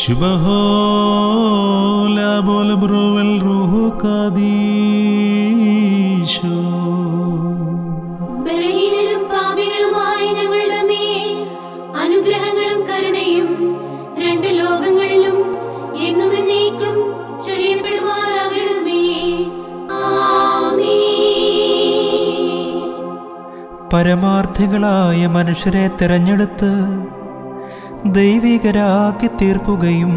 ശുഭഹോല Bola ബ്രോവൽ റൂഹു കാദീശോ. ബലഹീനരും പാപികളുമായ ഞങ്ങളുടെ മേൽ അനുഗ്രഹങ്ങളും കരുണയും രണ്ട് ലോകങ്ങളിലും എന്നും എന്നേക്കും ചൊരിയപ്പെടുമാറാകണമേ. ആമേൻ. പരമാർത്ഥികളായ മനുഷ്യരെ തിരഞ്ഞെടുത്ത് ദൈവികരാക്കി തീർക്കുകയും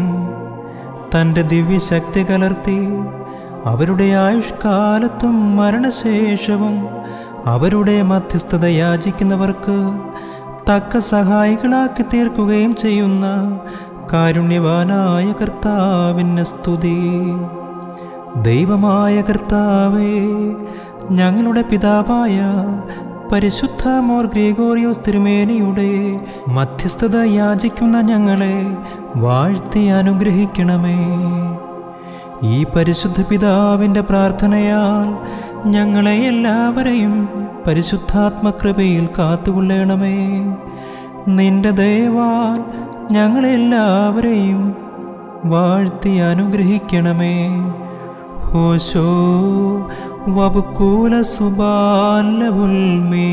തൻ്റെ ദിവ്യശക്തി കലർത്തി അവരുടെ ആയുഷ്കാലത്തും മരണശേഷവും അവരുടെ മധ്യസ്ഥത യാചിക്കുന്നവർക്ക് തക്ക സഹായികളാക്കി തീർക്കുകയും ചെയ്യുന്ന കാരുണ്യവാനായ കർത്താവിന് സ്തുതി. ദൈവമായ കർത്താവേ, ഞങ്ങളുടെ പിതാവായ പരിശുദ്ധ മോർ ഗ്രിഗോറിയോസ് തിരുമേനിയുടെ മധ്യസ്ഥത യാചിക്കുന്ന ഞങ്ങളെ വാഴ്ത്തി അനുഗ്രഹിക്കണമേ. ഈ പരിശുദ്ധ പിതാവിൻ്റെ പ്രാർത്ഥനയാൽ ഞങ്ങളെ എല്ലാവരെയും പരിശുദ്ധാത്മകൃപയിൽ കാത്തുകൊള്ളണമേ. നിന്റെ ദയവാൽ ഞങ്ങളെല്ലാവരെയും വാഴ്ത്തി അനുഗ്രഹിക്കണമേ. ഹോശോ വബുക്കൂല സുബാലവുൽമേ.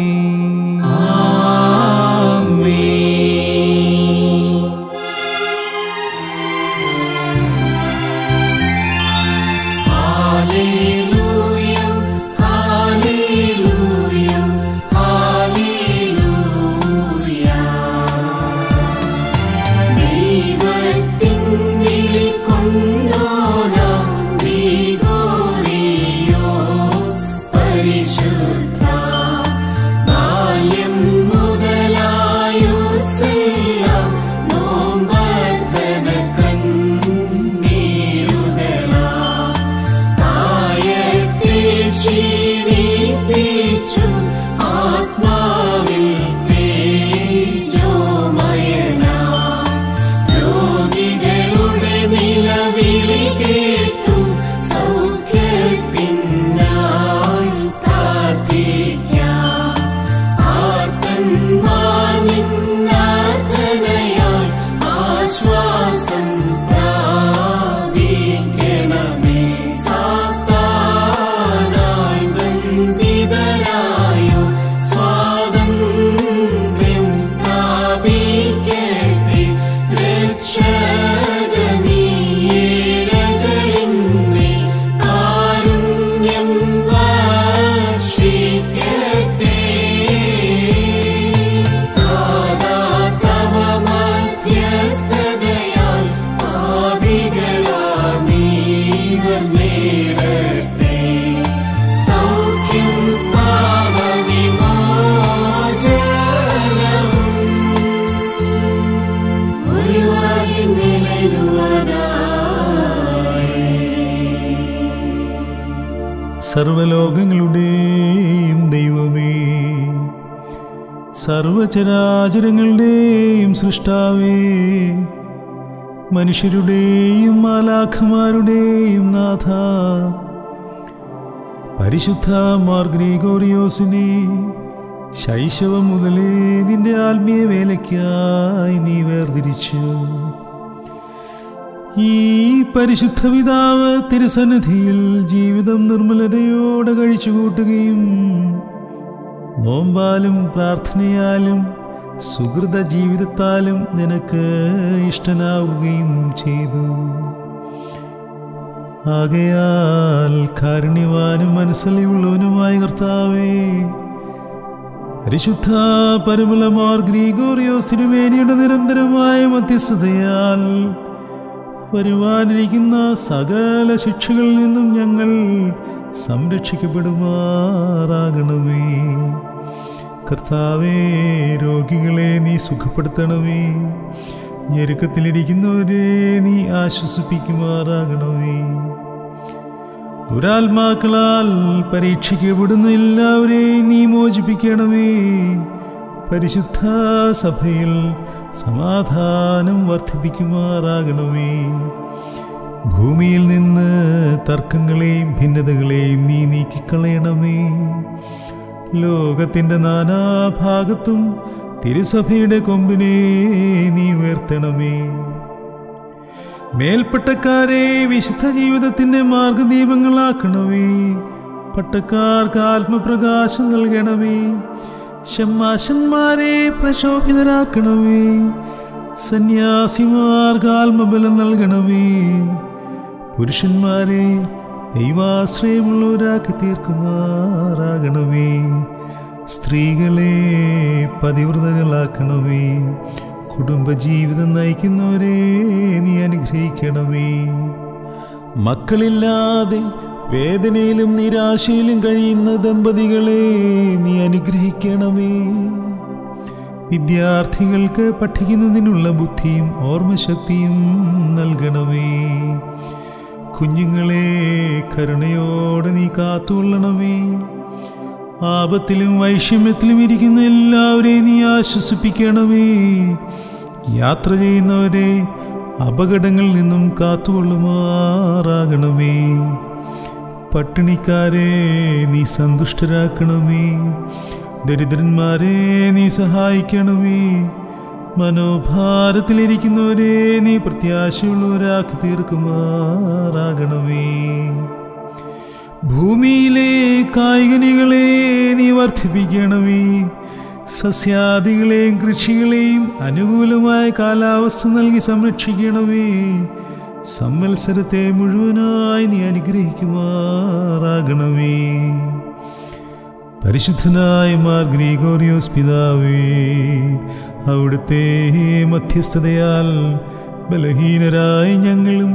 സർവലോകങ്ങളുടെയും ദൈവമേ, സർവചരാചരങ്ങളുടെയും സൃഷ്ടാവേ, മനുഷ്യരുടെയും മാലാഖമാരുടെയും നാഥ, പരിശുദ്ധ മാർ ഗ്രിഗോറിയോസിനെ ശൈശവം മുതലേ നിന്റെ ആത്മീയ വേലയ്ക്കായി നീ വേർതിരിച്ചു. ഈ പരിശുദ്ധ പിതാവ് തിരുസന്നിധിയിൽ ജീവിതം നിർമ്മലതയോടെ കഴിച്ചുകൂട്ടുകയും നോമ്പാലും പ്രാർത്ഥനയാലും സുഹൃത ജീവിതത്താലും നിനക്ക് ഇഷ്ടനാവുകയും ചെയ്തു. ആകയാൽ കാരുണ്യവാനും മനസ്സലിവുള്ളവനുമായ കർത്താവേ, പരിശുദ്ധ പരിമള മാർ ഗ്രിഗോറിയോസ് തിരുമേനിയുടെ നിരന്തരമായ മധ്യസ്ഥതയാൽ വരുവാനിരിക്കുന്ന സകല ശിക്ഷകളിൽ നിന്നും ഞങ്ങൾ സംരക്ഷിക്കപ്പെടുമാറാകണമേ. കർത്താവേ, രോഗികളെ നീ സുഖപ്പെടുത്തണമേ. ഞെരുക്കത്തിലിരിക്കുന്നവരെ നീ ആശ്വസിപ്പിക്കുമാറാകണമേ. ദുരാത്മാക്കളാൽ പരീക്ഷിക്കപ്പെടുന്ന എല്ലാവരെയും നീ മോചിപ്പിക്കണമേ. പരിശുദ്ധ സഭയിൽ സമാധാനം വർദ്ധിപ്പിക്കുമാറാകണമേ. ഭൂമിയിൽ നിന്ന് തർക്കങ്ങളെയും ഭിന്നതകളെയും നീ നീക്കിക്കളയണമേ. ലോകത്തിൻ്റെ നാനാഭാഗത്തും തിരുസഭയുടെ കൊമ്പിനെ നീ ഉയർത്തണമേ. മേൽപ്പട്ടക്കാരെ വിശുദ്ധ ജീവിതത്തിന്റെ മാർഗദീപങ്ങളാക്കണമേ. പട്ടക്കാർക്ക് ആത്മപ്രകാശം നൽകണമേ. ശമ്മാശന്മാരെ പ്രശോഭിതരാക്കണമേ. സന്യാസിമാർക്ക് ആത്മബലം നൽകണമേ. പുരുഷന്മാരെ ദൈവാശ്രയമുള്ളവരാക്കി തീർക്കുമാറാകണമേ. സ്ത്രീകളെ പതിവ്രതകളാക്കണമേ. കുടുംബജീവിതം നയിക്കുന്നവരെ നീ അനുഗ്രഹിക്കണമേ. മക്കളില്ലാതെ വേദനയിലും നിരാശയിലും കഴിയുന്ന ദമ്പതികളെ നീ അനുഗ്രഹിക്കണമേ. വിദ്യാർത്ഥികൾക്ക് പഠിക്കുന്നതിനുള്ള ബുദ്ധിയും ഓർമ്മശക്തിയും നൽകണമേ. കുഞ്ഞുങ്ങളെ കരുണയോടെ നീ കാത്തുകൊള്ളണമേ. ആപത്തിലും വൈഷമ്യത്തിലും ഇരിക്കുന്ന എല്ലാവരെയും നീ ആശ്വസിപ്പിക്കണമേ. യാത്ര ചെയ്യുന്നവരെ അപകടങ്ങളിൽ നിന്നും കാത്തുകൊള്ളുമാറാകണമേ. പട്ടിണിക്കാരെ നീ സന്തുഷ്ടരാക്കണമേ. ദരിദ്രന്മാരെ നീ സഹായിക്കണമേ. മനോഭാരത്തിലിരിക്കുന്നവരെ നീ പ്രത്യാശയുള്ളവരാക്കി തീർക്കുമാറാകണമേ. ഭൂമിയിലെ കായികനികളെ നീ വർദ്ധിപ്പിക്കണമേ. സസ്യാദികളെയും കൃഷികളെയും അനുകൂലമായ കാലാവസ്ഥ നൽകി സംരക്ഷിക്കണമേ. സംവത്സരത്തെ മുഴുവനായി നീ അനുഗ്രഹിക്കുമാറാകണമേ. പരിശുദ്ധനായ മാർ ഗ്രിഗോറിയോസ് പിതാവേ, അവിടുത്തെ മധ്യസ്ഥതയാൽ ബലഹീനരായ ഞങ്ങളും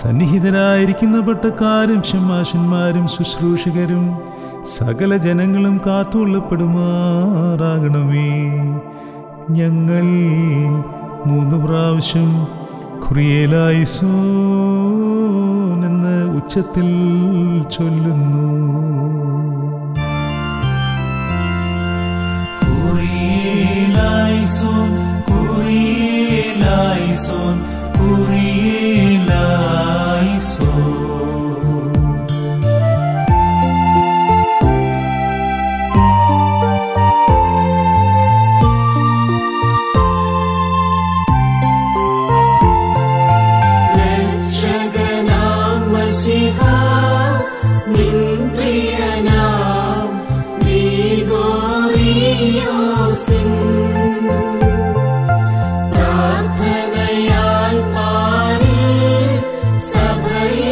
സന്നിഹിതരായിരിക്കുന്ന പട്ടക്കാരും ശമ്മാശന്മാരും ശുശ്രൂഷകരും സകല ജനങ്ങളും കാത്തുകൊള്ളപ്പെടുമാറാകണമേ. ഞങ്ങൾ 3 പ്രാവശ്യം കുറിയേലായിസോൻ എന്ന് ഉച്ചത്തിൽ ചൊല്ലുന്നു. കുറിയേലായിസോൻ, കുറിയേലായിസോൻ, കുറിയേലായിസോൻ. പ്രാർത്ഥനയാൽ പാരിൽ സഭയെ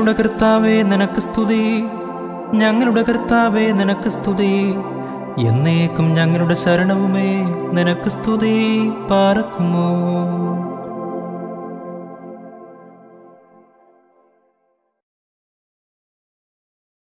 ഞങ്ങളുടെ കർത്താവേ നിനക്ക് സ്തുതി, ഞങ്ങളുടെ കർത്താവേ നിനക്ക് സ്തുതി. എന്നേക്കും ഞങ്ങളുടെ ശരണവുമേ നിനക്ക് സ്തുതി. പാർക്കുമോ.